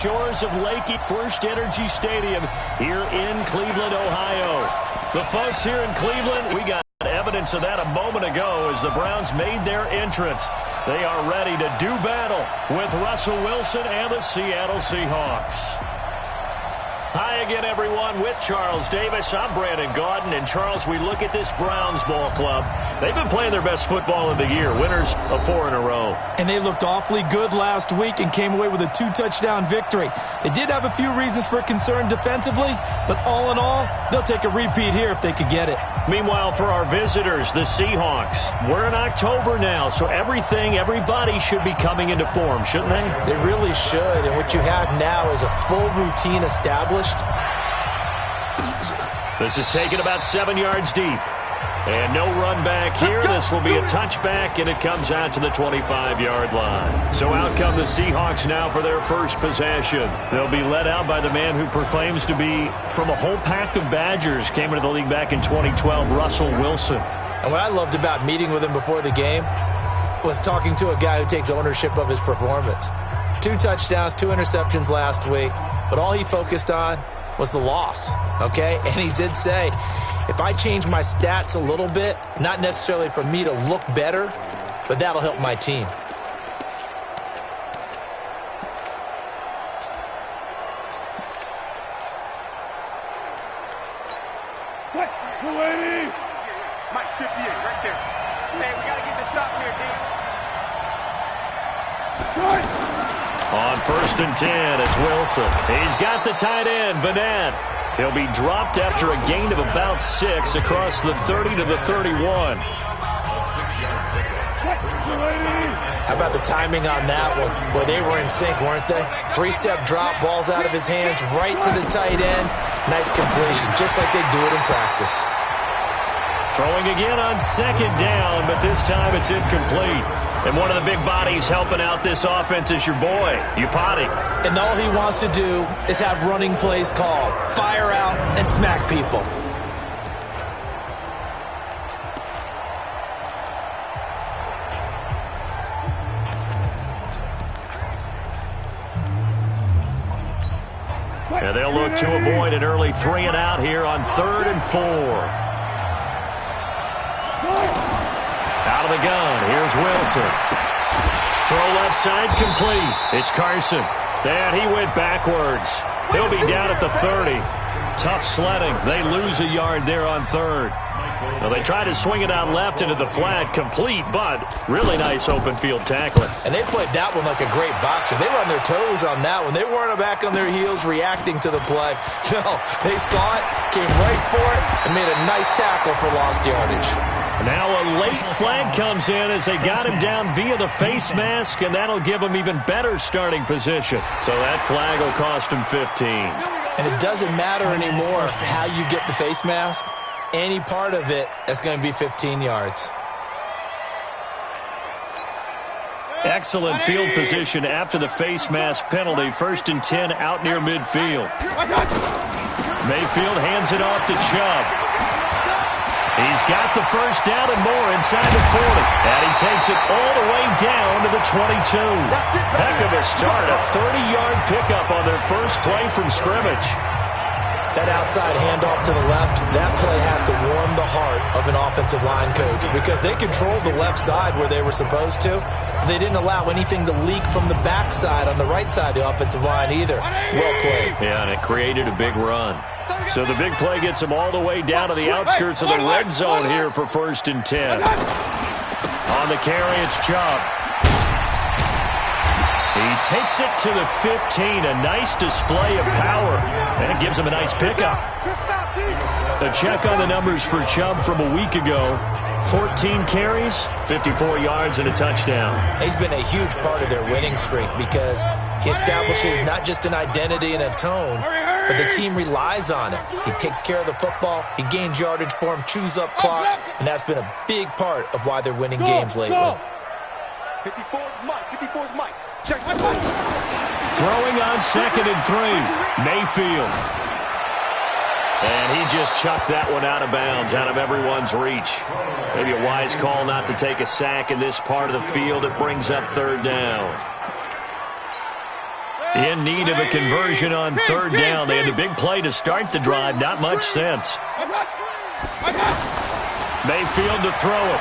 Shores of Lake First Energy Stadium here in Cleveland, Ohio. The folks here in Cleveland, we got evidence of that a moment ago as the Browns made their entrance. They are ready to do battle with Russell Wilson and the Seattle Seahawks. Hi again, everyone, with Charles Davis. I'm Brandon Gaudin. And, Charles, we look at this Browns ball club. They've been playing their best football of the year, winners of 4 in a row. And they looked awfully good last week and came away with a 2-touchdown victory. They did have a few reasons for concern defensively, but all in all, they'll take a repeat here if they could get it. Meanwhile, for our visitors, the Seahawks, we're in October now, so everybody should be coming into form, shouldn't they? They really should, and what you have now is a full routine established. This is taken about 7 yards deep. And no run back here. This will be a touchback, and it comes out to the 25-yard line. So out come the Seahawks now for their first possession. They'll be led out by the man who proclaims to be from a whole pack of Badgers. Came into the league back in 2012, Russell Wilson. And what I loved about meeting with him before the game was talking to a guy who takes ownership of his performance. 2 touchdowns, 2 interceptions last week, but all he focused on was the loss, okay? And he did say, if I change my stats a little bit, not necessarily for me to look better, but that'll help my team. Mike 58, right there. Hey, we got to get this stop here, D. On 1st and 10, it's Wilson. He's got the tight end, Vanette. He'll be dropped after a gain of about 6 across the 30 to the 31. How about the timing on that one? Boy, they were in sync, weren't they? 3-step drop, balls out of his hands, right to the tight end. Nice completion, just like they do it in practice. Throwing again on 2nd down, but this time it's incomplete. And one of the big bodies helping out this offense is your boy, Upati. And all he wants to do is have running plays called. Fire out and smack people. And they'll look to avoid an early 3 and out here on 3rd and 4. Out of the gun, here's Wilson. Throw left side complete. It's Carson. And he went backwards. He'll be down at the 30. Tough sledding. They lose a yard there on 3rd. Well, they try to swing it out left into the flat, complete, but really nice open field tackling. And they played that one like a great boxer. They were on their toes on that one. They weren't back on their heels reacting to the play. No, they saw it, came right for it, and made a nice tackle for lost yardage. Now a late flag comes in as they got him down via the face mask, and that'll give him even better starting position. So that flag will cost him 15. And it doesn't matter anymore how you get the face mask. Any part of it, that's going to be 15 yards. Excellent field position after the face mask penalty. 1st and 10 out near midfield. Mayfield hands it off to Chubb. He's got the 1st down and more inside the 40. And he takes it all the way down to the 22. Heck of a start. A 30-yard pickup on their first play from scrimmage. That outside handoff to the left, that play has to warm the heart of an offensive line coach because they controlled the left side where they were supposed to. They didn't allow anything to leak from the backside on the right side of the offensive line either. Well played. Yeah, and it created a big run. So the big play gets them all the way down to the outskirts of the red zone here for 1st and 10. On the carry, it's Chubb. He takes it to the 15. A nice display of power. And it gives him a nice pickup. A check on the numbers for Chubb from a week ago. 14 carries, 54 yards, and a touchdown. He's been a huge part of their winning streak because he establishes not just an identity and a tone, but the team relies on it. He takes care of the football, he gains yardage for him, chews up clock, and that's been a big part of why they're winning games lately. 54 is Mike. 54 is Mike. Check. Throwing on 2nd and 3. Mayfield. And he just chucked that one out of bounds, out of everyone's reach. Maybe a wise call not to take a sack in this part of the field. It brings up 3rd down. In need of a conversion on third down. They had the big play to start the drive. Not much sense. Mayfield to throw it.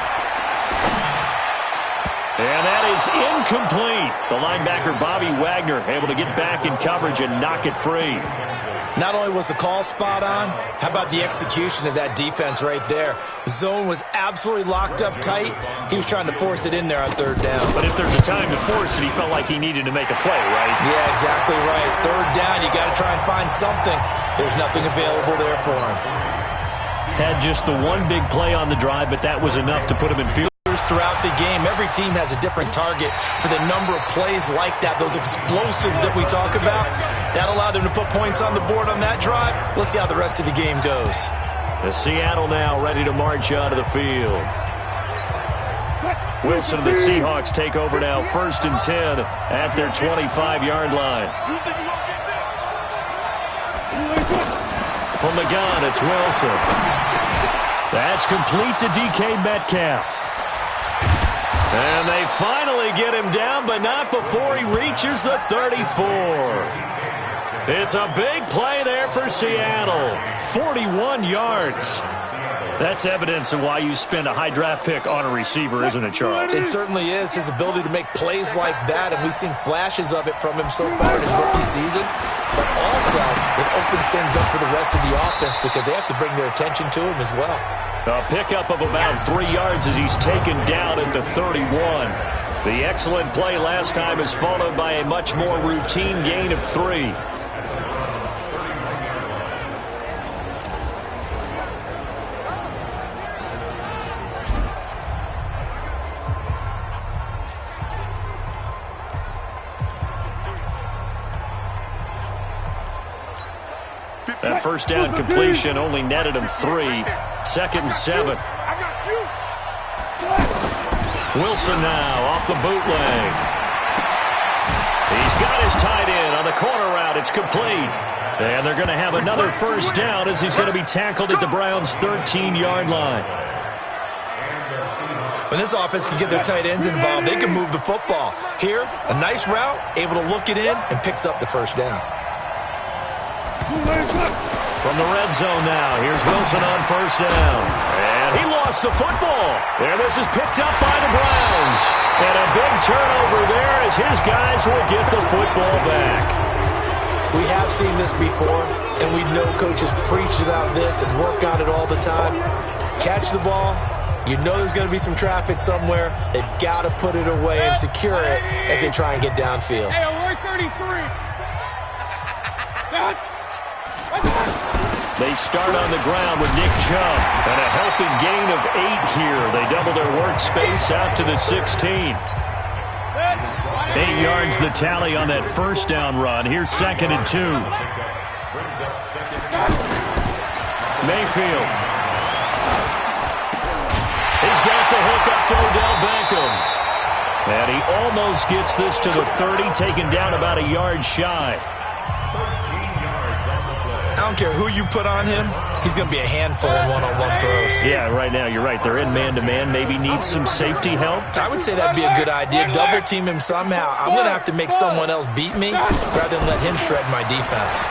And that is incomplete. The linebacker, Bobby Wagner, able to get back in coverage and knock it free. Not only was the call spot on, how about the execution of that defense right there? The zone was absolutely locked up tight. He was trying to force it in there on third down. But if there's a time to force it, he felt like he needed to make a play, right? Yeah, exactly right. Third down, you got to try and find something. There's nothing available there for him. Had just the one big play on the drive, but that was enough to put him in field. Throughout the game, every team has a different target for the number of plays like that, those explosives that we talk about. That allowed them to put points on the board on that drive. Let's see how the rest of the game goes. The Seattle now ready to march onto the field. Wilson of the Seahawks take over now, 1st and 10 at their 25-yard line. From the gun, it's Wilson. That's complete to DK Metcalf. And they finally get him down, but not before he reaches the 34. It's a big play there for Seattle. 41 yards. That's evidence of why you spend a high draft pick on a receiver, isn't it, Charles? It certainly is. His ability to make plays like that, and we've seen flashes of it from him so far in his rookie season. But also, it opens things up for the rest of the offense because they have to bring their attention to him as well. A pickup of about 3 yards as he's taken down at the 31. The excellent play last time is followed by a much more routine gain of 3. That first down completion only netted him 3. 2nd and 7. Wilson now off the bootleg. He's got his tight end on the corner route. It's complete. And they're going to have another first down as he's going to be tackled at the Browns' 13-yard line. When this offense can get their tight ends involved, they can move the football. Here, a nice route, able to look it in, and picks up the first down. From the red zone now, here's Wilson on first down. And he lost the football. And this is picked up by the Browns. And a big turnover there as his guys will get the football back. We have seen this before, and we know coaches preach about this and work on it all the time. Catch the ball. You know there's going to be some traffic somewhere. They've got to put it away and secure it as they try and get downfield. Hey, we're 33. They start on the ground with Nick Chubb. And a healthy gain of 8 here. They double their workspace out to the 16. 8 yards the tally on that first down run. Here's 2nd and 2. Mayfield. He's got the hook up to Odell Beckham. And he almost gets this to the 30, taken down about a yard shy. I don't care who you put on him, he's going to be a handful of one-on-one throws. Yeah, right now you're right. They're in man-to-man. Maybe need some safety help. I would say that'd be a good idea. Double team him somehow. I'm going to have to make someone else beat me rather than let him shred my defense.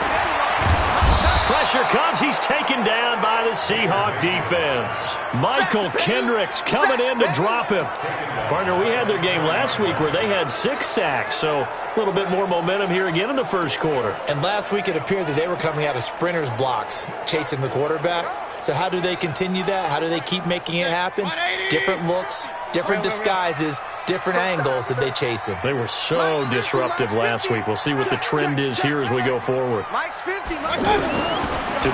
Pressure comes. He's taken down by the Seahawk defense. Michael Kendricks coming in to drop him. Partner, we had their game last week where they had 6 sacks, so a little bit more momentum here again in the first quarter. And last week it appeared that they were coming out of sprinters blocks, chasing the quarterback. So how do they continue that? How do they keep making it happen? Different looks, different disguises, different angles that they chase him. They were so disruptive last week. We'll see what the trend is here as we go forward. To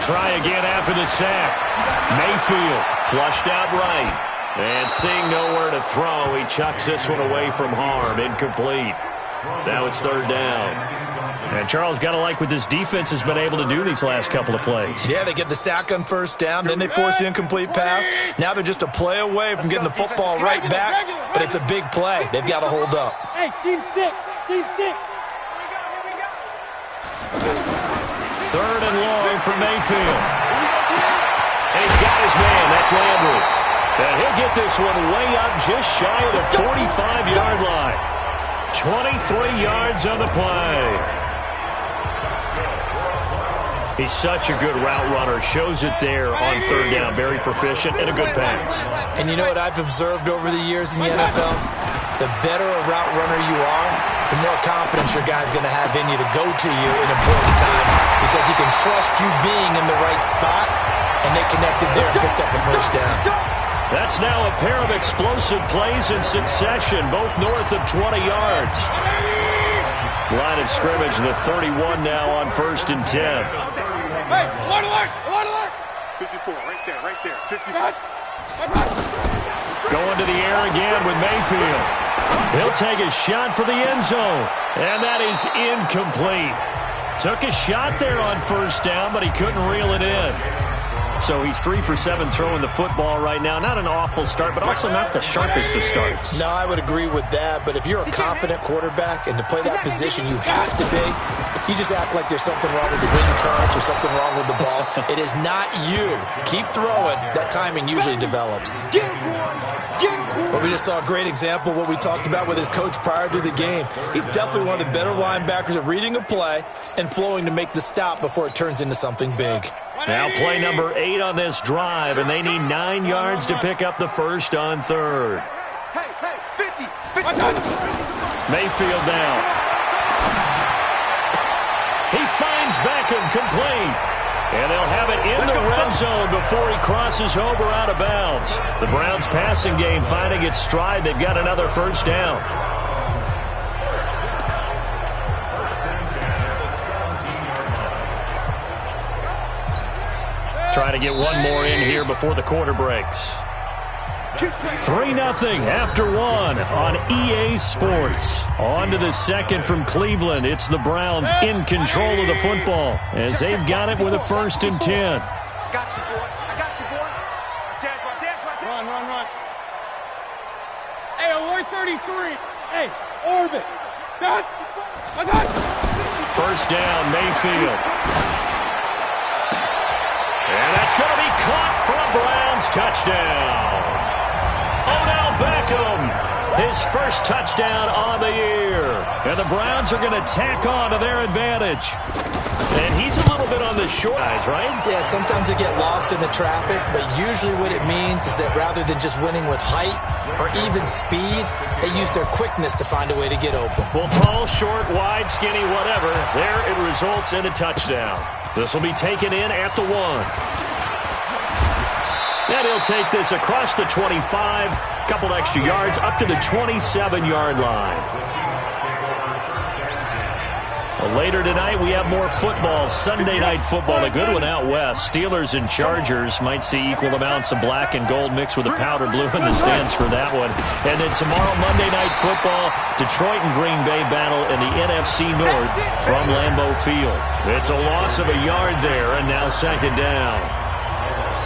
try again after the sack. Mayfield flushed out right. And seeing nowhere to throw, he chucks this one away from harm. Incomplete. Now it's 3rd down. And Charles, got to like what this defense has been able to do these last couple of plays. Yeah, they get the sack on first down, then they force the incomplete pass. Now they're just a play away from getting the football right back, but it's a big play. They've got to hold up. Hey, team 6. Team 6. 3rd and long for Mayfield. And he's got his man. That's Landry. And he'll get this one way up just shy of the 45-yard line. 23 yards on the play. He's such a good route runner. Shows it there on third down. Very proficient and a good pass. And you know what I've observed over the years in the NFL? The better a route runner you are, the more confidence your guy's going to have in you to go to you in important times because he can trust you being in the right spot, and they connected there and picked up a first down. That's now a pair of explosive plays in succession, both north of 20 yards. Line of scrimmage, the 31 now on 1st and 10. Hey, alert, alert! 54, right there, 54. Going to the air again with Mayfield. He'll take a shot for the end zone, and that is incomplete. Took a shot there on first down, but he couldn't reel it in. So he's 3 for 7 throwing the football right now. Not an awful start, but also not the sharpest of starts. No, I would agree with that. But if you're a confident quarterback and to play that position you have to be, you just act like there's something wrong with the wind currents or something wrong with the ball. It is not you. Keep throwing. That timing usually develops. But we just saw a great example of what we talked about with his coach prior to the game. He's definitely one of the better linebackers at reading a play and flowing to make the stop before it turns into something big. Now play number 8 on this drive, and they need 9 yards to pick up the first on third. Hey, 50. Mayfield down. He finds Beckham complete. And they'll have it in the red zone before he crosses over out of bounds. The Browns passing game finding its stride. They've got another first down. Trying to get one more in here before the quarter breaks. 3-0 after 1 on EA Sports. On to the second from Cleveland. It's the Browns in control of the football as they've got it with a 1st and 10. I got you, boy. Run. Hey, away 33. Hey, orbit. Got. 1st down, Mayfield. And that's going to be caught for a Browns touchdown. Odell Beckham, his first touchdown on the year. And the Browns are going to tack on to their advantage. And he's a little bit on the short guys, right? Yeah, sometimes they get lost in the traffic, but usually what it means is that rather than just winning with height or even speed, they use their quickness to find a way to get open. Well, tall, short, wide, skinny, whatever, there it results in a touchdown. This will be taken in at the 1. And he'll take this across the 25, couple extra yards, up to the 27-yard line. Well, later tonight, we have more football, Sunday Night Football, a good one out west. Steelers and Chargers might see equal amounts of black and gold mixed with a powder blue in the stands for that one. And then tomorrow, Monday Night Football, Detroit and Green Bay battle in the NFC North from Lambeau Field. It's a loss of a yard there, and now 2nd down.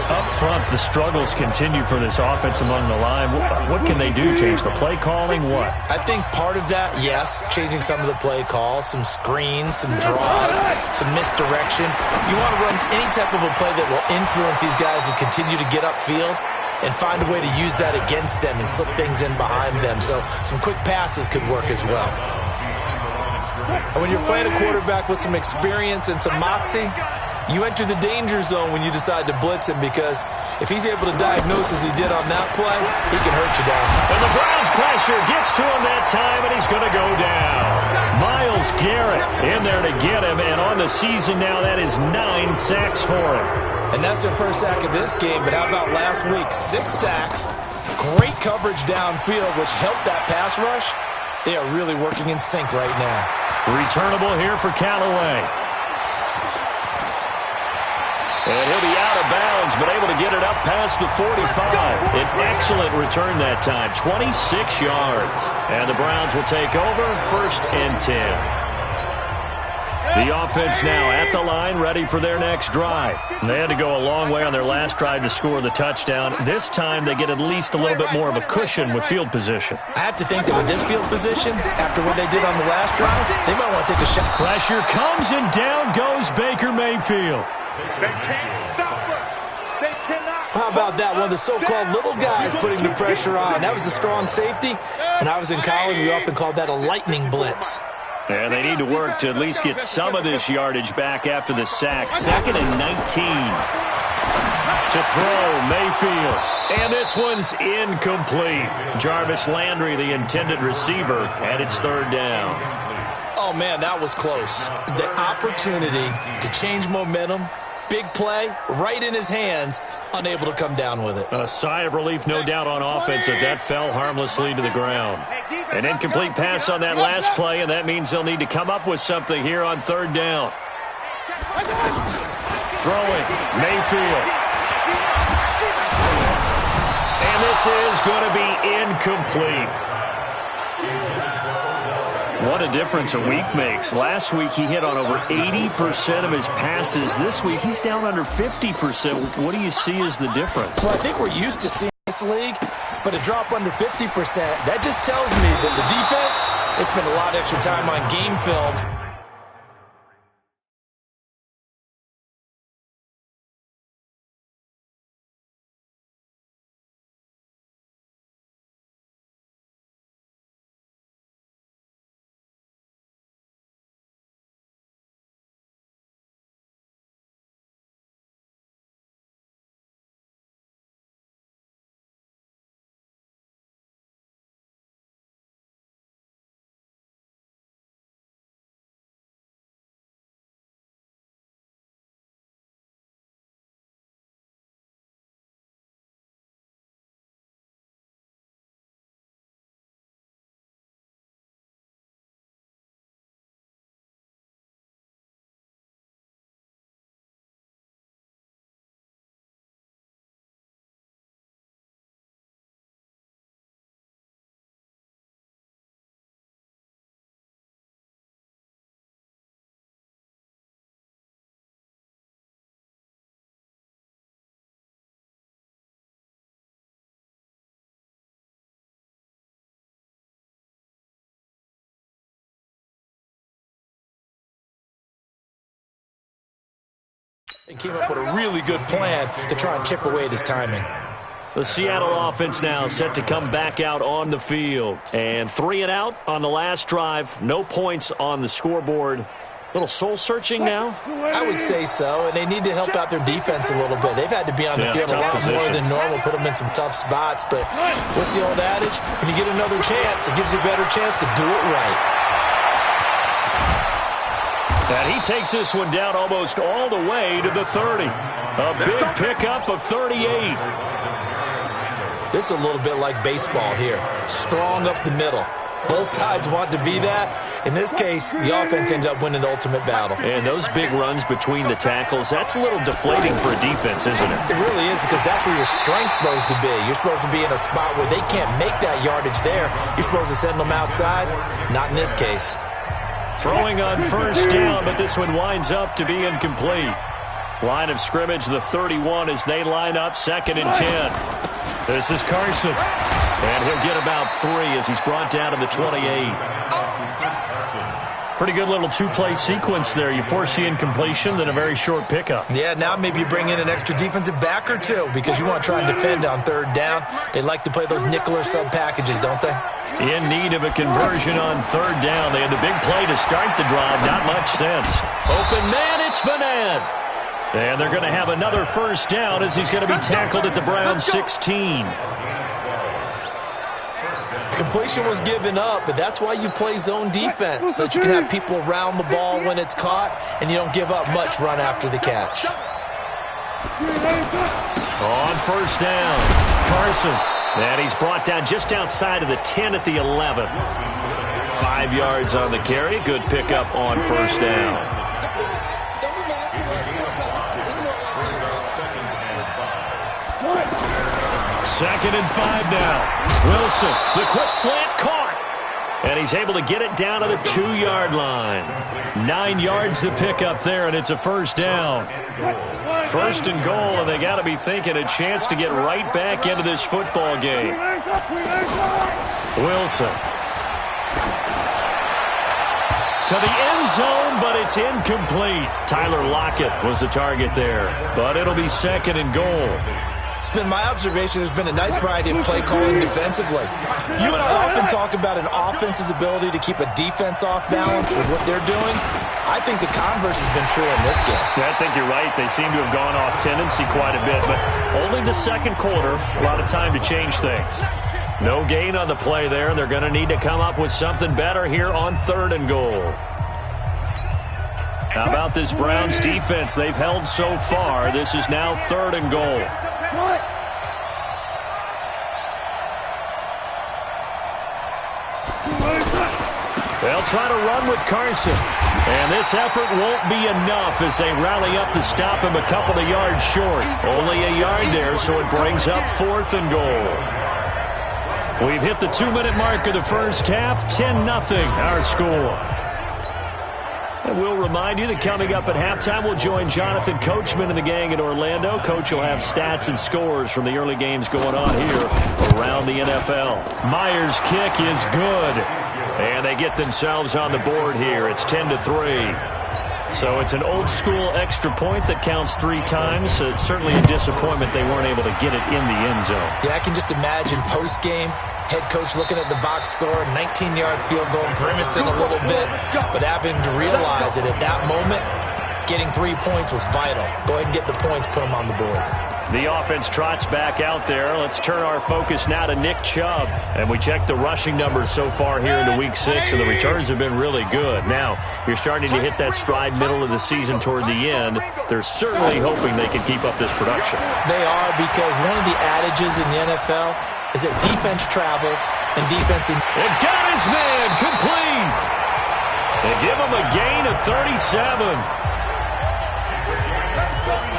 Up front, the struggles continue for this offense among the line. What can they do? Change the play calling? What? I think part of that, yes, changing some of the play calls, some screens, some draws, some misdirection. You want to run any type of a play that will influence these guys to continue to get upfield and find a way to use that against them and slip things in behind them. So some quick passes could work as well. And when you're playing a quarterback with some experience and some moxie, you enter the danger zone when you decide to blitz him, because if he's able to diagnose as he did on that play, he can hurt you down. And the Browns pressure gets to him that time, and he's going to go down. Myles Garrett in there to get him, and on the season now, that is 9 sacks for him. And that's their first sack of this game, but how about last week? 6 sacks, great coverage downfield, which helped that pass rush. They are really working in sync right now. Returnable here for Callaway. And he'll be out of bounds, but able to get it up past the 45. An excellent return that time, 26 yards. And the Browns will take over, 1st and 10. The offense now at the line, ready for their next drive. They had to go a long way on their last drive to score the touchdown. This time they get at least a little bit more of a cushion with field position. I have to think that with this field position, after what they did on the last drive, they might want to take a shot. Pressure comes, and down goes Baker Mayfield. They can't stop us. They cannot. How about that? One of the so-called little guys putting the pressure on. That was the strong safety. When I was in college, we often called that a lightning blitz. And they need to work to at least get some of this yardage back after the sack. 2nd and 19. To throw, Mayfield. And this one's incomplete. Jarvis Landry, the intended receiver, and it's 3rd down. Oh, man, that was close. The opportunity to change momentum, big play, right in his hands, unable to come down with it. A sigh of relief, no doubt, on offense that that fell harmlessly to the ground. An incomplete pass on that last play, and that means they'll need to come up with something here on 3rd down. Throwing, Mayfield. And this is going to be incomplete. What a difference a week makes. Last week he hit on over 80% of his passes. This week he's down under 50%. What do you see as the difference? Well, I think we're used to seeing this league, but a drop under 50%, that just tells me that the defense has spent a lot of extra time on game films. And came up with a really good plan to try and chip away at his timing. The Seattle offense now set to come back out on the field. And 3 and out on the last drive. No points on the scoreboard. Little soul-searching now? I would say so, and they need to help out their defense a little bit. They've had to be on the field a lot more than normal, put them in some tough spots. But what's the old adage? When you get another chance, it gives you a better chance to do it right. And he takes this one down almost all the way to the 30. A big pickup of 38. This is a little bit like baseball here. Strong up the middle. Both sides want to be that. In this case, the offense ended up winning the ultimate battle. And those big runs between the tackles, that's a little deflating for a defense, isn't it? It really is, because that's where your strength's supposed to be. You're supposed to be in a spot where they can't make that yardage there. You're supposed to send them outside. Not in this case. Throwing on 1st down, but this one winds up to be incomplete. Line of scrimmage, the 31 as they line up, 2nd and 10. This is Carson. And he'll get about 3 as he's brought down to the 28. Pretty good little 2-play sequence there. You force the incompletion, then a very short pickup. Yeah, now maybe you bring in an extra defensive back or two because you want to try and defend on 3rd down. They like to play those nickel or sub packages, don't they? In need of a conversion on 3rd down. They had the big play to start the drive. Not much sense. Open man, it's Vanette. And they're going to have another 1st down as he's going to be tackled at the Browns 16. Completion was given up, but that's why you play zone defense, so that you can have people around the ball when it's caught, and you don't give up much run after the catch. On 1st down, Carson. And he's brought down just outside of the 10 at the 11. 5 yards on the carry. Good pickup on 1st down. 2nd and 5 now. Wilson, the quick slant caught. And he's able to get it down to the 2-yard line. 9 yards to pick up there, and it's a 1st down. 1st and goal, and they got to be thinking a chance to get right back into this football game. Wilson. To the end zone, but it's incomplete. Tyler Lockett was the target there, but it'll be 2nd and goal. It's been my observation there's been a nice variety of play calling defensively. You and I often talk about an offense's ability to keep a defense off balance with what they're doing. I think the converse has been true in this game. Yeah, I think you're right. They seem to have gone off tendency quite a bit, but only the second quarter, a lot of time to change things. No gain on the play there. They're going to need to come up with something better here on 3rd and goal. How about this Browns defense? They've held so far. This is now 3rd and goal. They'll try to run with Carson. And this effort won't be enough as they rally up to stop him a couple of yards short. Only a yard there, so it brings up 4th and goal. We've hit the 2-minute mark of the first half. 10-0 our score. And we'll remind you that coming up at halftime, we'll join Jonathan Coachman and the gang in Orlando. Coach will have stats and scores from the early games going on here around the NFL. Myers' kick is good. And they get themselves on the board here. It's 10-3. So it's an old-school extra point that counts 3 times. So it's certainly a disappointment they weren't able to get it in the end zone. Yeah, I can just imagine post-game, head coach looking at the box score, 19-yard field goal, grimacing a little bit, but having to realize that at that moment, getting 3 points was vital. Go ahead and get the points, put them on the board. The offense trots back out there. Let's turn our focus now to Nick Chubb. And we check the rushing numbers so far here into Week 6, and the returns have been really good. Now, you're starting to hit that stride middle of the season toward the end. They're certainly hoping they can keep up this production. They are, because one of the adages in the NFL is that defense travels and defense... It got his man complete. They give him a gain of 37.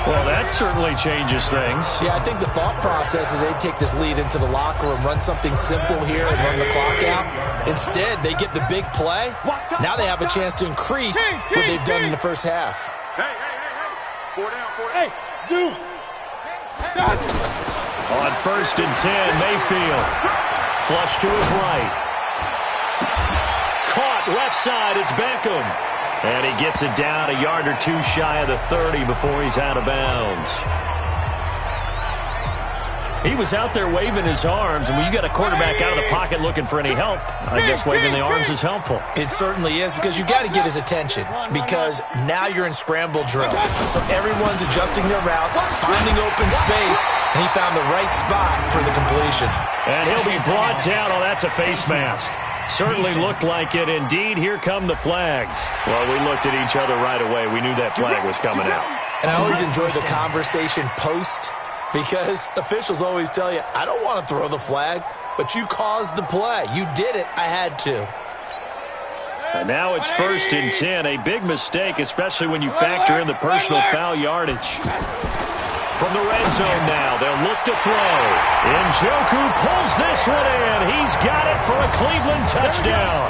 Well, that certainly changes things. Yeah, I think the thought process is they'd take this lead into the locker room, run something simple here, and run the clock out. Instead, they get the big play. Now they have a chance to increase what they've done in the first half. Hey. 4 down. Hey, Zoom. On 1st and 10, Mayfield. Flush to his right. Caught left side, it's Beckham. And he gets it down a yard or 2 shy of the 30 before he's out of bounds. He was out there waving his arms, and when you got a quarterback out of the pocket looking for any help, I guess waving the arms is helpful. It certainly is, because you got to get his attention, because now you're in scramble drill. So everyone's adjusting their routes, finding open space, and he found the right spot for the completion. And he'll be brought down. Oh, that's a face mask. Certainly looked like it. Indeed, here come the flags. Well, we looked at each other right away. We knew that flag was coming out. And I always enjoy the conversation post, because officials always tell you, I don't want to throw the flag, but you caused the play. You did it. I had to. And now it's 1st and 10. A big mistake, especially when you factor in the personal foul yardage. From the red zone now, they'll look to throw. Njoku pulls this one in. He's got it for a Cleveland touchdown.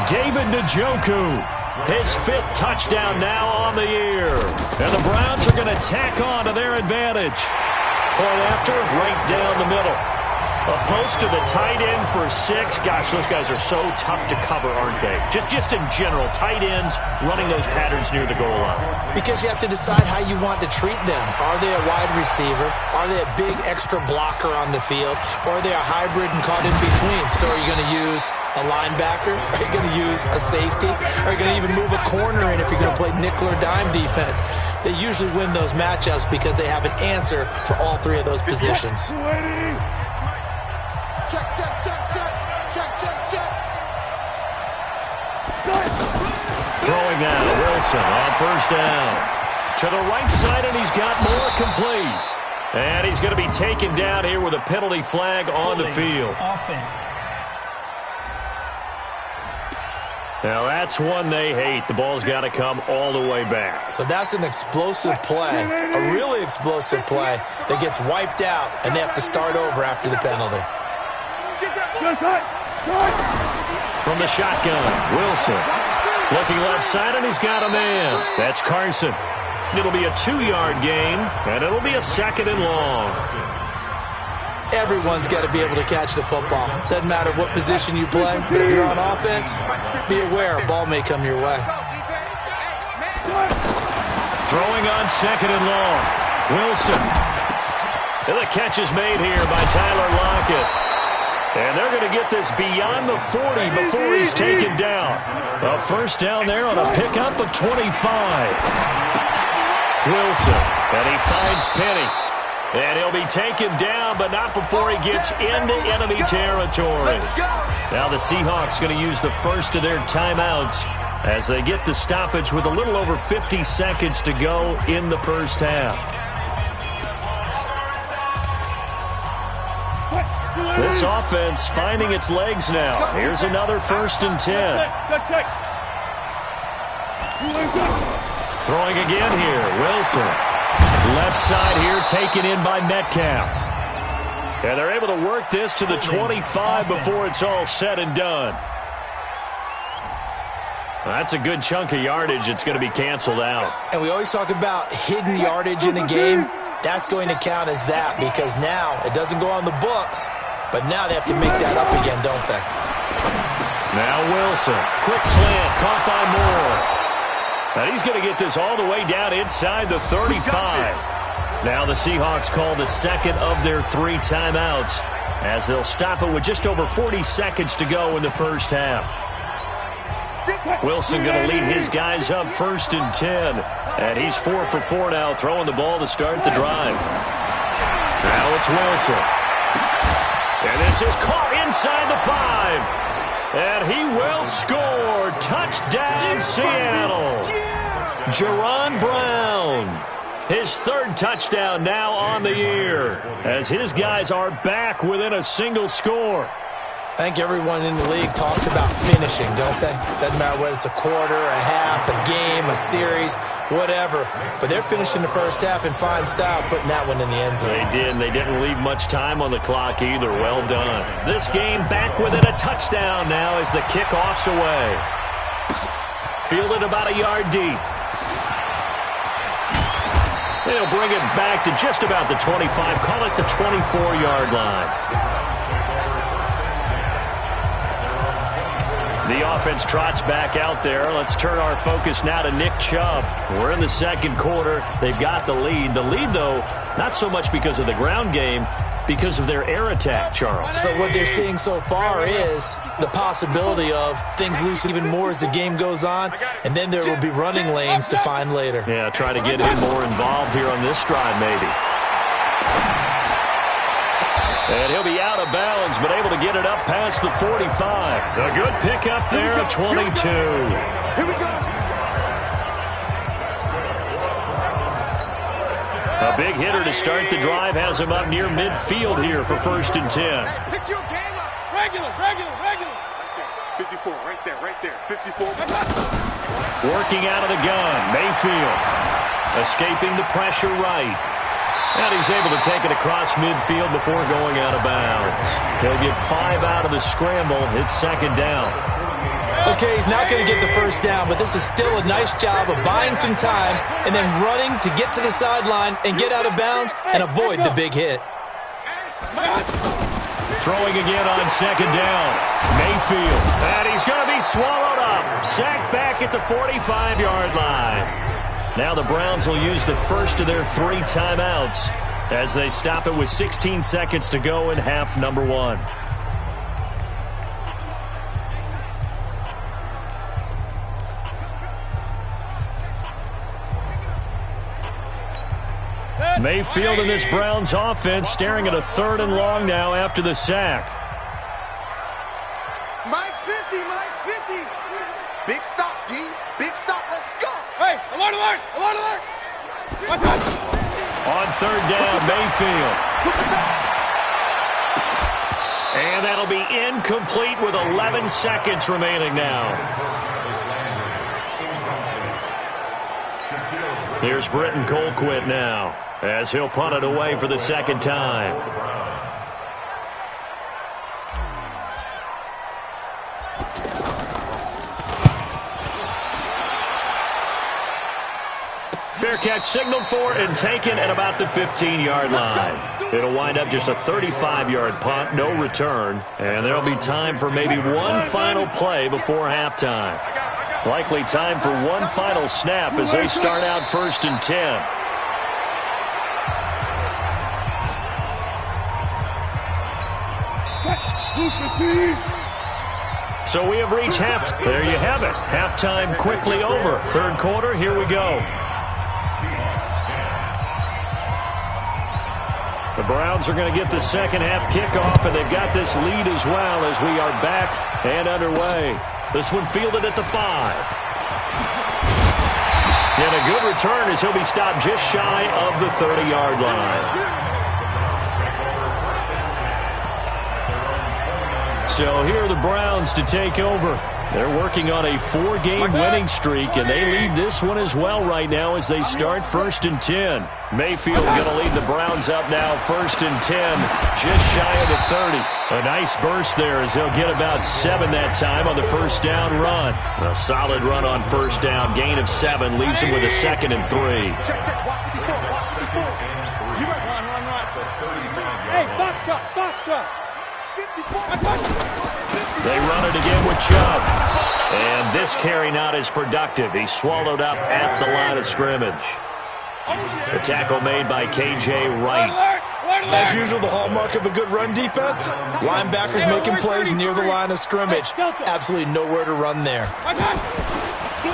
David Njoku, his 5th touchdown now on the year. And the Browns are going to tack on to their advantage. Point after, right down the middle. A post to the tight end for 6. Gosh, those guys are so tough to cover, aren't they? Just in general, tight ends running those patterns near the goal line. Because you have to decide how you want to treat them. Are they a wide receiver? Are they a big extra blocker on the field? Or are they a hybrid and caught in between? So are you going to use a linebacker? Are you going to use a safety? Are you going to even move a corner in if you're going to play nickel or dime defense? They usually win those matchups because they have an answer for all 3 of those positions. Throwing now, Wilson on 1st down. To the right side, and he's got more complete. And he's going to be taken down here with a penalty flag on the field. Offense. Now that's one they hate. The ball's got to come all the way back. So that's an explosive play, a really explosive play that gets wiped out, and they have to start over after the penalty. From the shotgun, Wilson. Looking left side, and he's got a man. That's Carson. It'll be a 2-yard gain, and it'll be a 2nd and long. Everyone's got to be able to catch the football. Doesn't matter what position you play, but if you're on offense, be aware a ball may come your way. Throwing on 2nd and long. Wilson And the catch is made here by Tyler Lockett. And they're going to get this beyond the 40 before he's taken down. A first down there on a pickup of 25. Wilson, and he finds Penny. And he'll be taken down, but not before he gets into enemy territory. Now the Seahawks going to use the first of their timeouts as they get the stoppage with a little over 50 seconds to go in the first half. This offense finding its legs now. Here's another 1st and 10. Throwing again here, Wilson. Left side here taken in by Metcalf. And they're able to work this to the 25 before it's all said and done. That's a good chunk of yardage. It's going to be canceled out. And we always talk about hidden yardage in a game. That's going to count as that because now it doesn't go on the books, but now they have to make that up again, don't they? Now Wilson. Quick slant caught by Moore. And he's going to get this all the way down inside the 35. Now the Seahawks call the second of their 3 timeouts as they'll stop it with just over 40 seconds to go in the first half. Wilson going to lead his guys up 1st and 10. And he's 4 for 4 now, throwing the ball to start the drive. Now it's Wilson. And this is caught inside the 5. And he will score. Touchdown, Seattle. Jerron Brown. His 3rd touchdown now on the year as his guys are back within a single score. I think everyone in the league talks about finishing, don't they? Doesn't matter whether it's a quarter, a half, a game, a series, whatever. But they're finishing the first half in fine style, putting that one in the end zone. They did, and they didn't leave much time on the clock either. Well done. This game back within a touchdown now as the kickoff's away. Fielded about a yard deep. They'll bring it back to just about the 25. Call it the 24-yard line. The offense trots back out there. Let's turn our focus now to Nick Chubb. We're in the second quarter. They've got the lead. The lead, though, not so much because of the ground game, because of their air attack, Charles. So what they're seeing so far is the possibility of things loosen even more as the game goes on, and then there will be running lanes to find later. Yeah, try to get him more involved here on this drive, maybe. And he'll be out of bounds, but able to get it up past the 45. A good pickup there at 22. Here we go. A big hitter to start the drive has him up near midfield here for 1st and 10. Hey, pick your game up. Regular. 54, right there. 54. Working out of the gun, Mayfield. Escaping the pressure right. And he's able to take it across midfield before going out of bounds. He'll get 5 out of the scramble. It's 2nd down. Okay, he's not going to get the first down, but this is still a nice job of buying some time and then running to get to the sideline and get out of bounds and avoid the big hit. Throwing again on 2nd down. Mayfield. And he's going to be swallowed up. Sacked back at the 45-yard line. Now the Browns will use the first of their 3 timeouts as they stop it with 16 seconds to go in half number 1. Mayfield and this Browns offense staring at a 3rd and long now after the sack. Mike's 50. Big stop, D. Big stop. Let's go. Hey, alert. On 3rd down, Mayfield. And that'll be incomplete with 11 seconds remaining now. Here's Britton Colquitt now as he'll punt it away for the 2nd time. Fair catch signaled for and taken at about the 15-yard line. It'll wind up just a 35-yard punt, no return, and there'll be time for maybe one final play before halftime. Likely time for one final snap as they start out 1st and 10. So we have reached halftime. There you have it. Halftime quickly over. Third quarter, here we go. The Browns are going to get the second half kickoff, and they've got this lead as well as we are back and underway. This one fielded at the 5. And a good return as he'll be stopped just shy of the 30-yard line. So here are the Browns to take over. They're working on a 4-game winning streak, and they lead this one as well right now as they start 1st and 10. Mayfield going to lead the Browns up now 1st and 10, just shy of the 30. A nice burst there as they'll get about 7 that time on the first down run. A solid run on first down, gain of 7, leaves them with a 2nd and 3. Hey, box truck. They run it again with Chubb. And this carry not as productive. He's swallowed up at the line of scrimmage. The tackle made by K.J. Wright. As usual, the hallmark of a good run defense, linebackers making plays near the line of scrimmage. Absolutely nowhere to run there.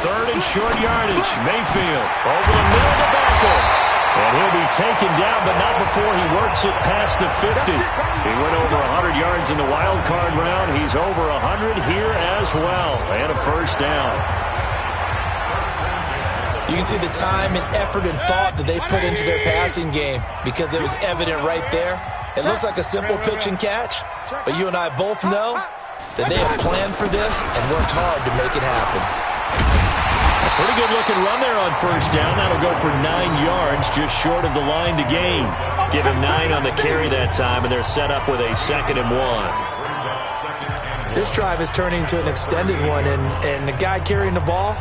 3rd and short yardage. Mayfield over the middle of the backfield. And he'll be taken down, but not before he works it past the 50. He went over 100 yards in the wild card round. He's over 100 here as well. And a first down. You can see the time and effort and thought that they put into their passing game because it was evident right there. It looks like a simple pitch and catch, but you and I both know that they have planned for this and worked hard to make it happen. Pretty good looking run there on first down. That'll go for 9 yards, just short of the line to gain. Give him 9 on the carry that time, and they're set up with a 2nd and 1. This drive is turning into an extended one, and the guy carrying the ball,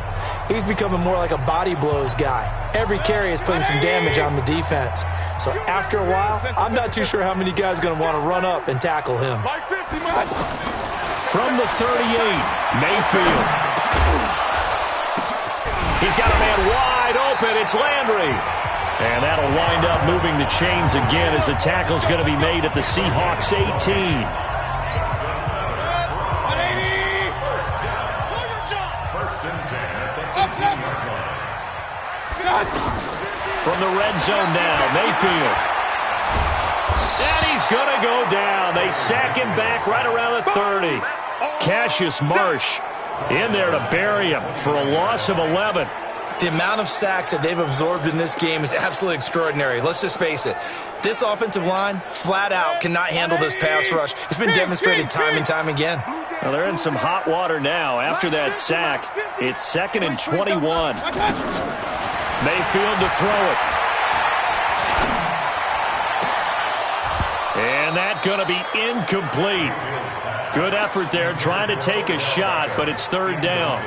he's becoming more like a body blows guy. Every carry is putting some damage on the defense. So after a while, I'm not too sure how many guys are going to want to run up and tackle him. From the 38, Mayfield. He's got a man wide open. It's Landry. And that'll wind up moving the chains again as the tackle's going to be made at the Seahawks 18. From the red zone now, Mayfield. And he's going to go down. They sack him back right around the 30. Cassius Marsh in there to bury him for a loss of 11. The amount of sacks that they've absorbed in this game is absolutely extraordinary. Let's just face it. This offensive line, flat out, cannot handle this pass rush. It's been demonstrated time and time again. Well, they're in some hot water now. After that sack, it's 2nd and 21. Mayfield to throw it. And that's going to be incomplete. Good effort there, trying to take a shot, but it's 3rd down.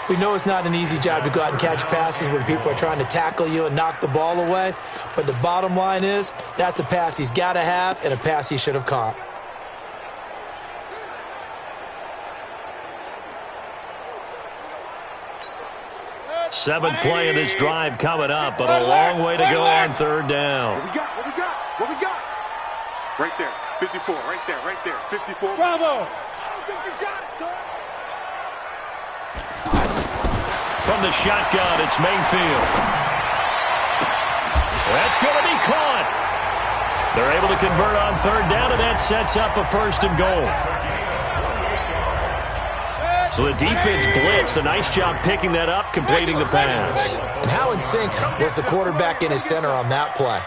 We know it's not an easy job to go out and catch passes when people are trying to tackle you and knock the ball away, but the bottom line is that's a pass he's got to have and a pass he should have caught. Seventh play of this drive coming up, but a long way to go on 3rd down. What we got? Right there, 54, right there, 54. Bravo! I think you got it, son. From the shotgun, it's Mayfield. That's going to be caught. They're able to convert on 3rd down, and that sets up a 1st and goal. So the defense blitzed. A nice job picking that up, completing the pass. And how in sync was the quarterback in his center on that play?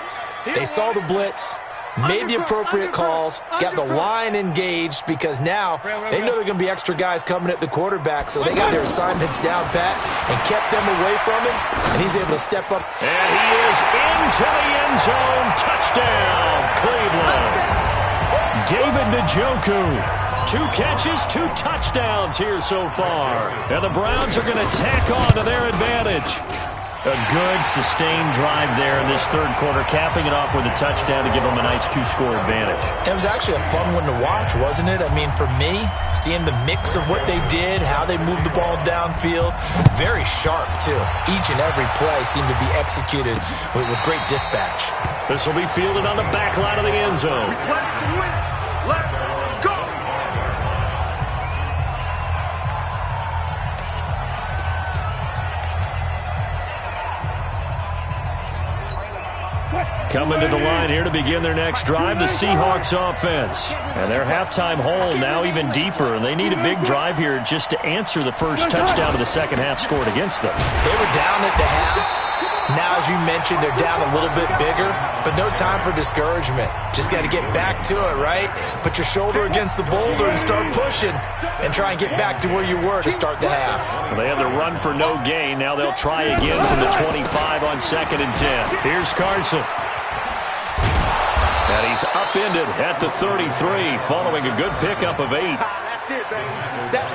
They saw the blitz, made the appropriate calls, got the line engaged because now they know they're going to be extra guys coming at the quarterback, so they got their assignments down pat and kept them away from him, and he's able to step up. And he is into the end zone. Touchdown, Cleveland. David Njoku. 2 catches, 2 touchdowns here so far. And the Browns are going to tack on to their advantage. A good, sustained drive there in this 3rd quarter, capping it off with a touchdown to give them a nice 2-score advantage. It was actually a fun one to watch, wasn't it? I mean, for me, seeing the mix of what they did, how they moved the ball downfield, very sharp, too. Each and every play seemed to be executed with great dispatch. This will be fielded on the back line of the end zone. Let's go. Coming to the line here to begin their next drive, the Seahawks offense. And their halftime hole now even deeper, and they need a big drive here just to answer the first touchdown of the second half scored against them. They were down at the half. Now, as you mentioned, they're down a little bit bigger, but no time for discouragement. Just got to get back to it, right? Put your shoulder against the boulder and start pushing and try and get back to where you were to start the half. Well, they have the run for no gain. Now they'll try again from the 25 on 2nd and 10. Here's Carson. And he's upended at the 33 following a good pickup of 8.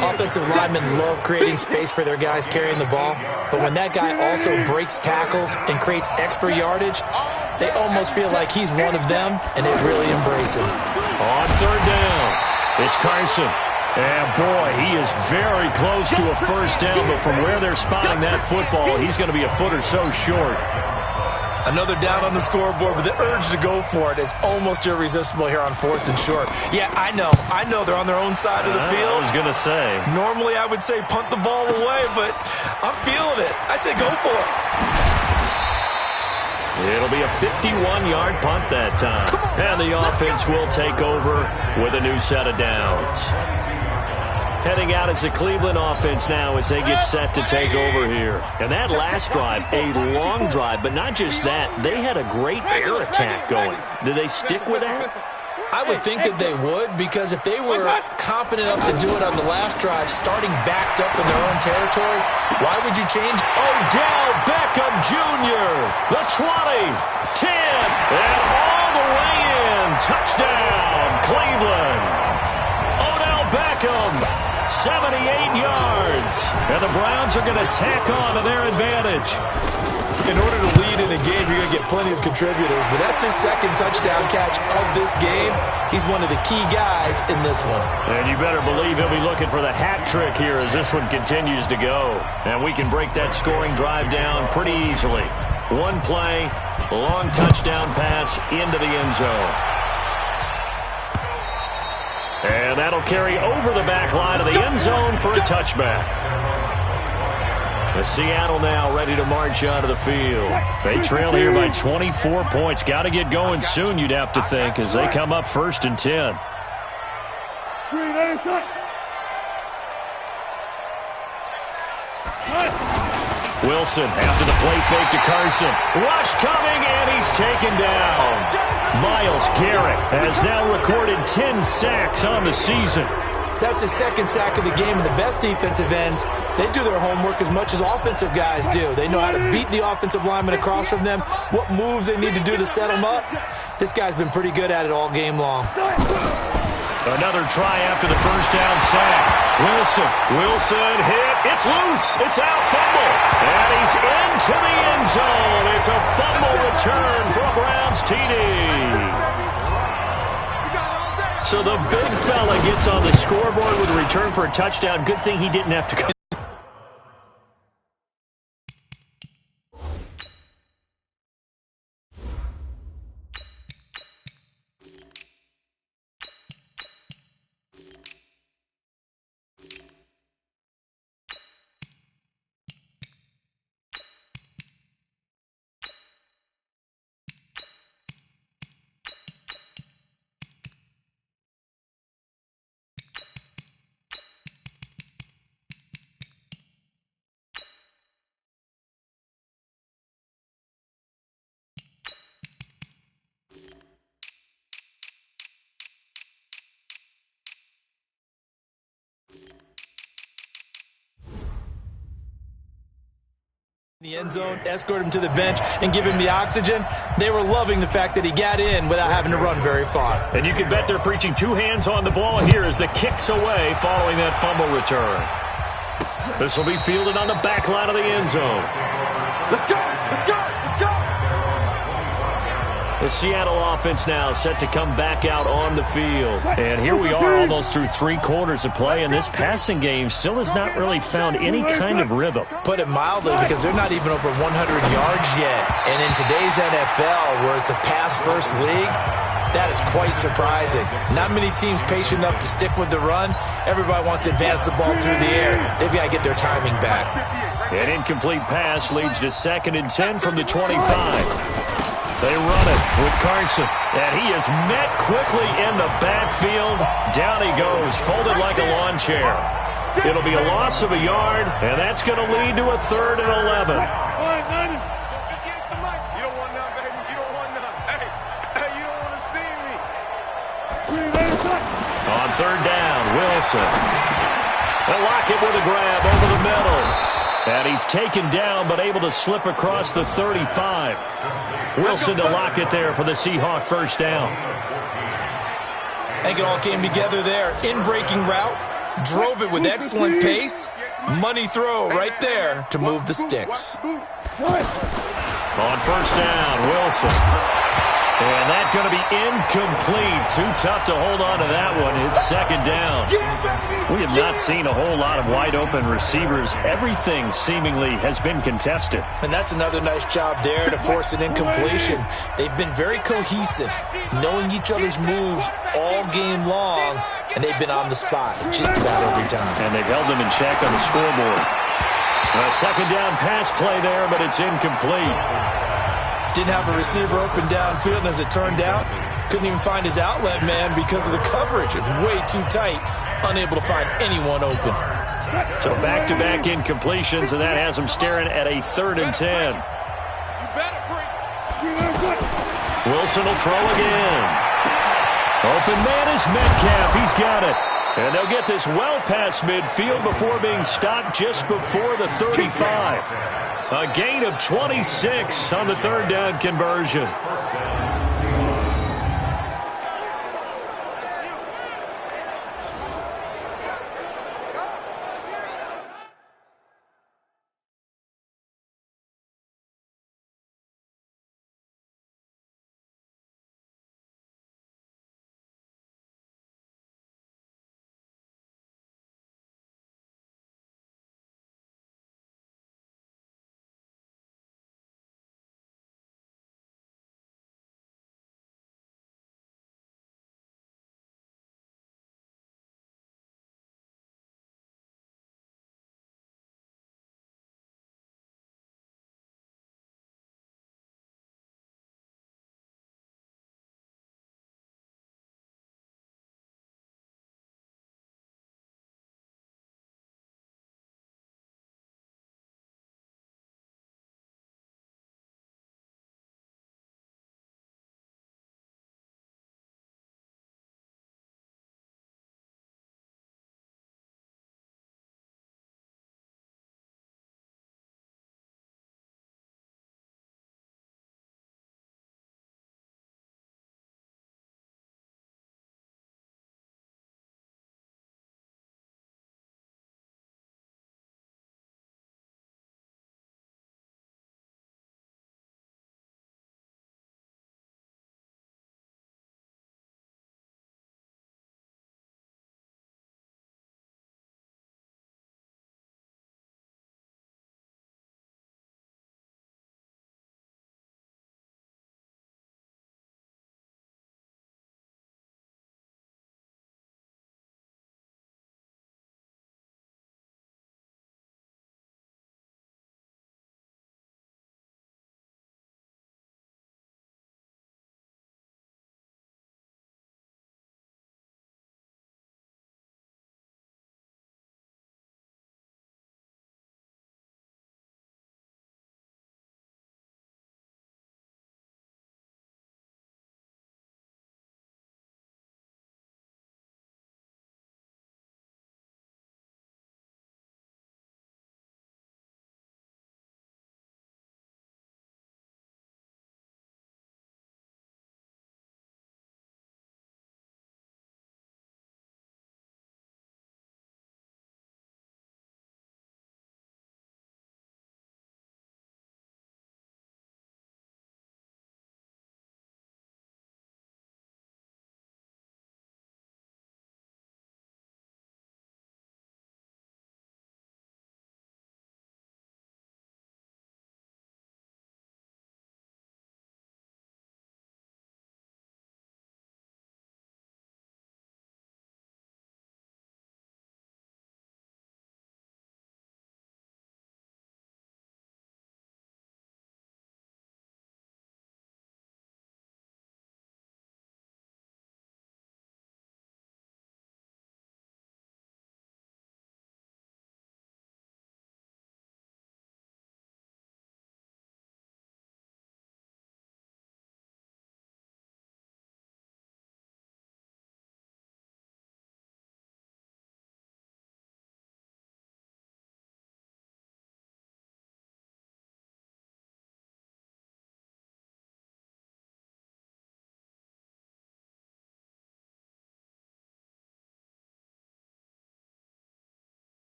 Offensive linemen love creating space for their guys carrying the ball, but when that guy also breaks tackles and creates extra yardage, they almost feel like he's one of them, and they really embrace him. On 3rd down, it's Carson. And, boy, he is very close to a first down, but from where they're spotting that football, he's going to be a foot or so short. Another down on the scoreboard, but the urge to go for it is almost irresistible here on 4th and short. Yeah, I know they're on their own side of the field. I was going to say. Normally I would say punt the ball away, but I'm feeling it. I say go for it. It'll be a 51-yard punt that time. And the offense will take over with a new set of downs. Heading out as the Cleveland offense now as they get set to take over here. And that last drive, a long drive, but not just that. They had a great air attack going. Do they stick with that? I would think that they would, because if they were confident enough to do it on the last drive, starting backed up in their own territory, why would you change? Odell Beckham Jr., the 20, 10, and all the way in. Touchdown, Cleveland. Odell Beckham, 78 yards. And the Browns are going to tack on to their advantage. In order to lead in a game, you're going to get plenty of contributors, but that's his second touchdown catch of this game. He's one of the key guys in this one. And you better believe he'll be looking for the hat trick here as this one continues to go. And we can break that scoring drive down pretty easily. One play, long touchdown pass into the end zone. And that'll carry over the back line of the end zone for a touchback. The Seattle now ready to march onto the field. They trail here by 24 points. Got to get going soon, you'd have to think, as they come up 1st and 10. Wilson after the play fake to Carson. Rush coming, and he's taken down. Myles Garrett has now recorded 10 sacks on the season. That's his second sack of the game, and the best defensive ends, they do their homework as much as offensive guys do. They know how to beat the offensive lineman across from them, what moves they need to do to set them up. This guy's been pretty good at it all game long. Another try after the first down sack. Wilson hit. It's loose. It's out. Fumble. And he's into the end zone. It's a fumble return for a Browns TD. So the big fella gets on the scoreboard with a return for a touchdown. Good thing he didn't have to go. The end zone, escort him to the bench, and give him the oxygen. They were loving the fact that he got in without having to run very far. And you can bet they're preaching 2 hands on the ball here as the kick's away following that fumble return. This will be fielded on the back line of the end zone. Let's go! Let's go! Let's go! The Seattle offense now set to come back out on the field. And here we are almost through 3 quarters of play, and this passing game still has not really found any kind of rhythm. Put it mildly, because they're not even over 100 yards yet. And in today's NFL, where it's a pass-first league, that is quite surprising. Not many teams patient enough to stick with the run. Everybody wants to advance the ball through the air. They've got to get their timing back. An incomplete pass leads to 2nd and 10 from the 25. They run it with Carson, and he is met quickly in the backfield. Down he goes, folded like a lawn chair. It'll be a loss of a yard, and that's going to lead to a 3rd and 11. You don't want none, baby. You don't want none. Hey, you don't want to see me. On 3rd down, Wilson. They'll lock it with a grab over the middle. And he's taken down, but able to slip across the 35. Wilson to lock it there for the Seahawk first down. I think it all came together there. In-breaking route, drove it with excellent pace. Money throw right there to move the sticks. On first down, Wilson. And that's going to be incomplete. Too tough to hold on to that one. It's 2nd down. We have not seen a whole lot of wide-open receivers. Everything seemingly has been contested. And that's another nice job there to force an incompletion. They've been very cohesive, knowing each other's moves all game long, and they've been on the spot just about every time. And they've held them in check on the scoreboard. A 2nd down pass play there, but it's incomplete. Didn't have a receiver open downfield, and as it turned out, couldn't even find his outlet man because of the coverage. It was way too tight, unable to find anyone open. So back-to-back incompletions, and that has him staring at a 3rd and 10. Wilson will throw again. Open man is Metcalf. He's got it. And they'll get this well past midfield before being stopped just before the 35. A gain of 26 on the 3rd down conversion.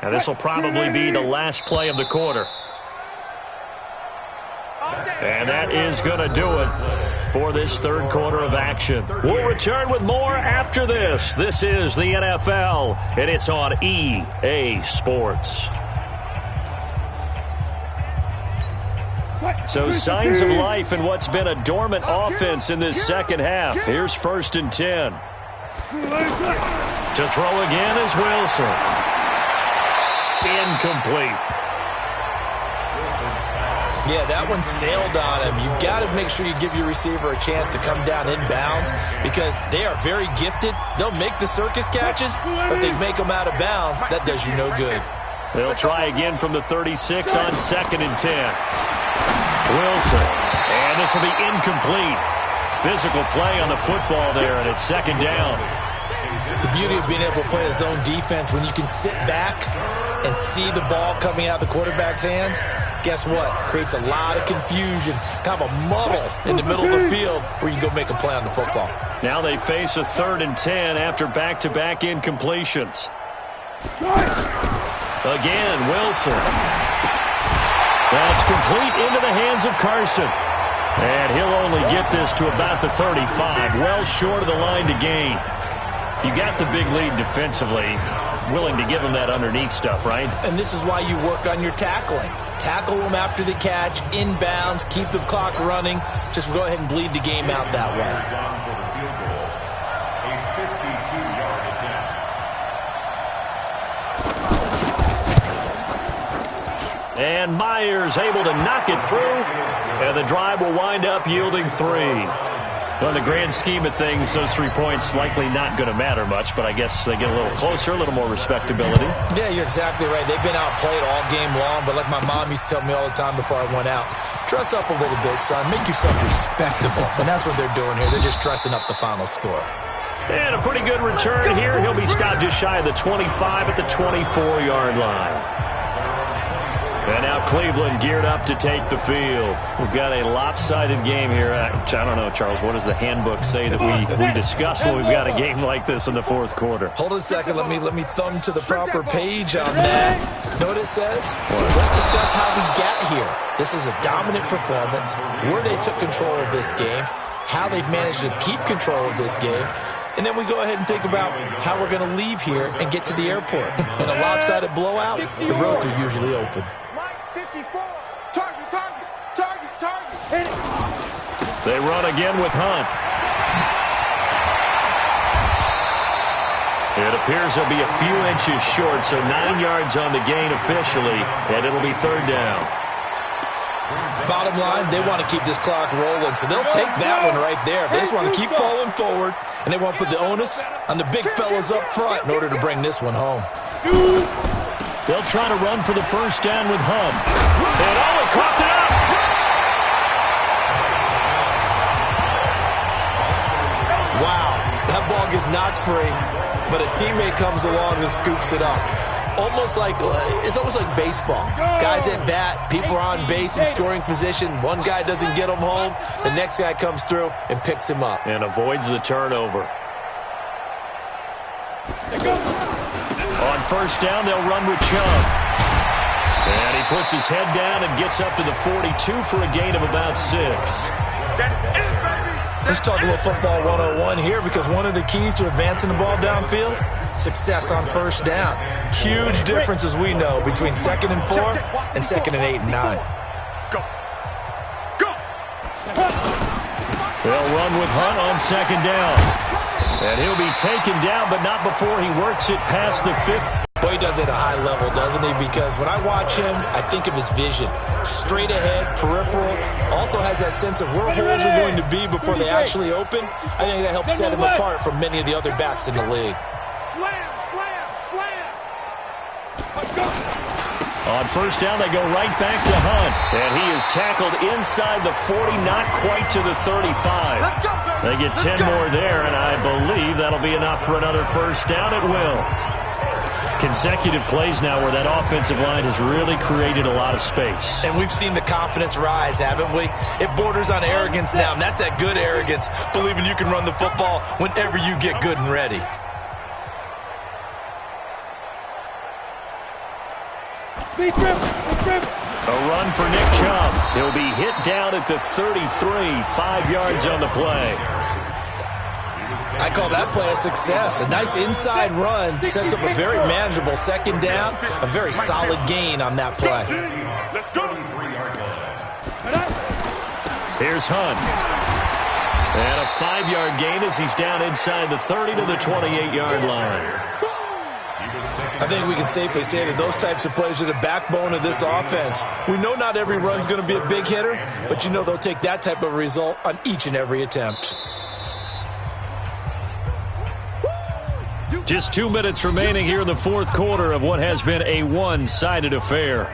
And this will probably be the last play of the quarter. And that is going to do it for this third quarter of action. We'll return with more after this. This is the NFL, and it's on EA Sports. So signs of life in what's been a dormant offense in this second half. Here's 1st and 10. To throw again is Wilson. Incomplete. Yeah, that one sailed on him. You've got to make sure you give your receiver a chance to come down inbounds because they are very gifted. They'll make the circus catches, but they make them out of bounds. That does you no good. They'll try again from the 36 on 2nd and 10. Wilson. And this will be incomplete. Physical play on the football there, and it's 2nd down. The beauty of being able to play a zone defense, when you can sit back and see the ball coming out of the quarterback's hands, guess what? Creates a lot of confusion, kind of a muddle in the middle of the field where you can go make a play on the football. Now they face a 3rd and 10 after back-to-back incompletions. Again, Wilson. That's complete into the hands of Carson. And he'll only get this to about the 35, well short of the line to gain. You got the big lead defensively, willing to give them that underneath stuff, right? And this is why you work on your tackling. Tackle them after the catch, inbounds, keep the clock running. Just go ahead and bleed the game out that way. And Myers able to knock it through, and the drive will wind up yielding 3. Well, in the grand scheme of things, those 3 points likely not going to matter much, but I guess they get a little closer, a little more respectability. Yeah, you're exactly right. They've been outplayed all game long, but like my mom used to tell me all the time before I went out, dress up a little bit, son. Make yourself respectable. And that's what they're doing here. They're just dressing up the final score. And a pretty good return here. He'll be stopped just shy of the 25 at the 24-yard line. And now Cleveland geared up to take the field. We've got a lopsided game here. I don't know, Charles, what does the handbook say that we discuss when we've got a game like this in the fourth quarter? Hold on a second. Let me thumb to the proper page on that. Know what it says? Let's discuss how we got here. This is a dominant performance, where they took control of this game, how they've managed to keep control of this game, and then we go ahead and think about how we're going to leave here and get to the airport. In a lopsided blowout, the roads are usually open. They run again with Hunt. It appears they'll be a few inches short, so 9 yards on the gain officially, and it'll be 3rd down. Bottom line, they want to keep this clock rolling, so they'll take that one right there. They just want to keep falling forward, and they want to put the onus on the big fellas up front in order to bring this one home. They'll try to run for the 1st down with Hunt. And he coughed it up. Wow, that ball gets knocked free, but a teammate comes along and scoops it up. It's almost like baseball. Guys at bat, people are on base in scoring position. One guy doesn't get him home. The next guy comes through and picks him up. And avoids the turnover. On 1st down, they'll run with Chubb. And he puts his head down and gets up to the 42 for a gain of about 6. Let's talk a little football 101 here, because one of the keys to advancing the ball downfield, success on 1st down. Huge difference, as we know, between 2nd and 4 and 2nd and 8 and 9. They'll run with Hunt on 2nd down. And he'll be taken down, but not before he works it past the 50. Boy, he does it at a high level, doesn't he? Because when I watch him, I think of his vision. Straight ahead, peripheral. Also has that sense of where holes are going to be before they actually open. I think that helps set him apart from many of the other backs in the league. Slam, slam, slam. On 1st down, they go right back to Hunt. And he is tackled inside the 40, not quite to the 35. They get 10 more there, and I believe that'll be enough for another 1st down. It will. Consecutive plays now where that offensive line has really created a lot of space. And we've seen the confidence rise, haven't we? It borders on arrogance now, and that's that good arrogance, believing you can run the football whenever you get good and ready. Be driven. A run for Nick Chubb. He'll be hit down at the 33, 5 yards on the play. I call that play a success. A nice inside run sets up a very manageable second down, a very solid gain on that play. Let's go. Here's Hunt. And a 5-yard gain as he's down inside the 30 to the 28-yard line. I think we can safely say that those types of plays are the backbone of this offense. We know not every run's going to be a big hitter, but you know they'll take that type of result on each and every attempt. Just 2 minutes remaining here in the fourth quarter of what has been a one-sided affair.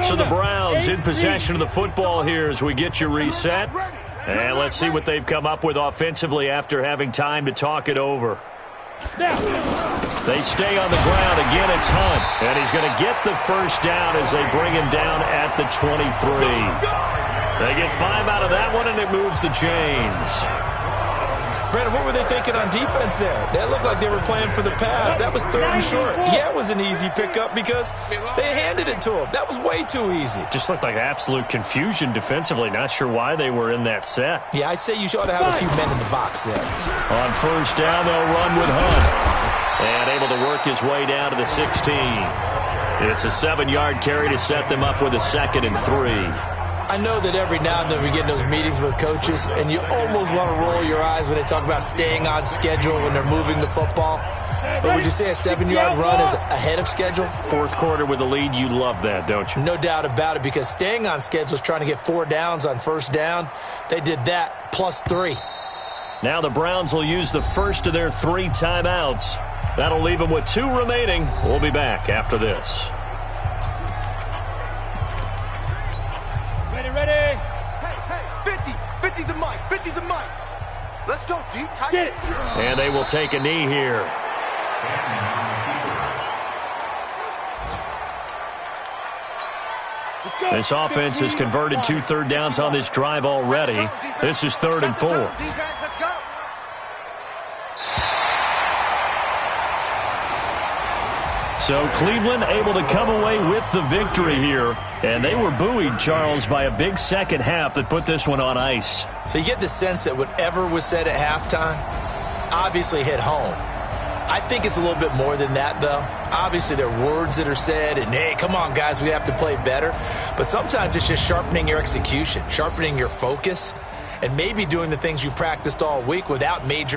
So the Browns in possession of the football here as we get you reset. And let's see what they've come up with offensively after having time to talk it over. They stay on the ground. Again, it's Hunt. And he's going to get the first down as they bring him down at the 23. They get 5 out of that one, and it moves the chains. Brandon, what were they thinking on defense there? They looked like they were playing for the pass. That was 3rd and short. Yeah, it was an easy pickup because they handed it to him. That was way too easy. Just looked like absolute confusion defensively. Not sure why they were in that set. Yeah, I'd say you ought to have a few men in the box there. On first down, they'll run with Hunt. And able to work his way down to the 16. It's a 7-yard carry to set them up with a 2nd and 3. I know that every now and then we get in those meetings with coaches, and you almost want to roll your eyes when they talk about staying on schedule when they're moving the football. But would you say a 7-yard run is ahead of schedule? Fourth quarter with a lead, you love that, don't you? No doubt about it, because staying on schedule is trying to get 4 downs on first down. They did that, plus 3. Now the Browns will use the first of their 3 timeouts. That'll leave them with 2 remaining. We'll be back after this. Ready. Hey, 50's a mic, 50's a mic. Let's go, G. Tight. Get it. And they will take a knee here. This offense has converted 2 third downs on this drive already. This is 3rd and 4. Let's go. So Cleveland able to come away with the victory here. And they were buoyed, Charles, by a big second half that put this one on ice. So you get the sense that whatever was said at halftime obviously hit home. I think it's a little bit more than that, though. Obviously, there are words that are said, and, hey, come on, guys, we have to play better. But sometimes it's just sharpening your execution, sharpening your focus, and maybe doing the things you practiced all week without major